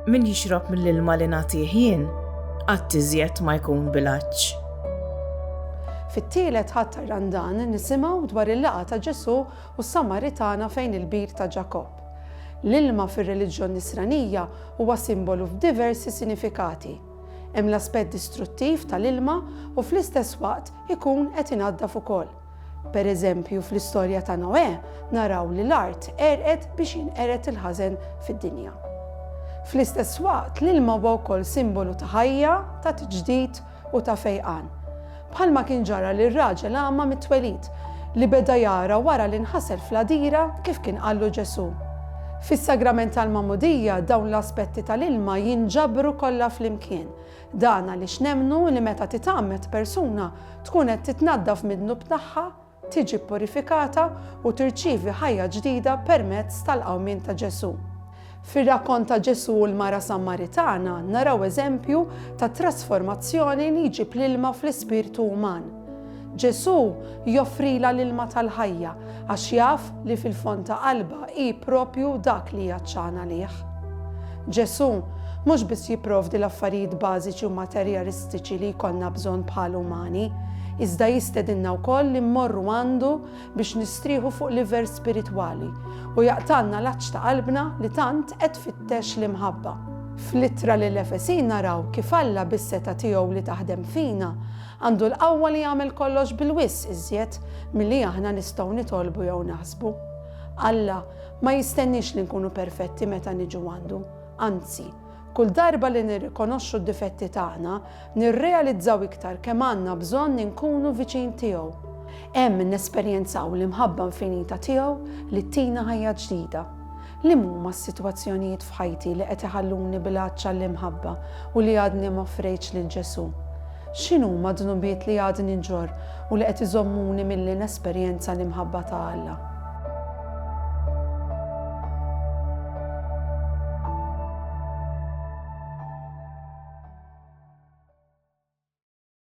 min jixrob mill-ilma li nagħtih jien qatt iżjed ma jkun bilanċ. Fit-tielet ħadd ta' Randan nisimgħu dwar il-laqgħa ta' Ġesu u s-Samaritana fejn il-bir ta' Ġakob. L-ilma fir-reliġjon Nisranija huwa simbolu f'diversi sinifikati. Hemm l-aspett distruttiv tal-ilma u fl-istess waqt ikun qed inaddaf ukoll. Pereżempju fl-istorja ta' Noè naraw li l-art għerqet biex jinqered il-ħażen fid-dinja. Fl-istess waqt l-ilma huwa wkoll simbolu ta' ħajja, ta' tiġdid u ta' fejqan. Bħalma kien ġara lir-raġel għama mit-twelid li beda jara wara li nħasel fl-għadira kif kien qallu Ġesu. Fis-sagrament tal-Magħmudija dawn l-aspetti tal-ilma jinġabru kollha flimkien. Dan għaliex nemmnu li meta titgħammet persuna tkun qed titnaddaf mid-dnub tagħha, tiġi purifikata u tirċievi ħajja ġdida permezz tal-qawmien ta' Ġesu. Fir-rakkont ta' Ġesu u l-mara Samaritana naraw eżempju ta' trasformazzjoni li jġib l-ilma fl-ispirtu uman. Ġesu joffrila l-ilma tal-ħajja għax jaf li fil-fond ta' qalba hi proprju dak li jaċċana lih. Ġesu mhux biss jipprovdi l-affarijiet bażiċi u materjalistiċi li jkollna bżonn bħal umani, iżda jistedinna wkoll li mmorru għandu biex nistrieħu fuq livell spiritwali u jaqtanna l-aċċ ta' qalbna li tant qed tfittex l-imħabba. Fl-ittra lill-Efesin naraw kif Alla bis-seta tiegħu li taħdem fina għandu l-qawwa li jagħmel kollox bil-wiss iżjed milli aħna nistgħu nitolbu jew naħsbu. Alla ma jistennix li nkunu perfetti meta niġu għandu, anzi, kull darba li nirrikonoxxu d-difetti tagħna, nirrealizzaw iktar kemm għandna bżonn nkunu viċin tiegħu. Hemm nesperjenzaw l-imħabba infinita tiegħu li tina ħajja ġdida. Li huma s-sitwazzjonijiet f'ħajti li qed iħalluni bil-għaċċa l-imħabba u li għadni ma frejtx lil Ġesu? X'inhuma dnubiet li għadni nġor u li qed iżommuni milli nesperjenza l-imħabba ta' Alla?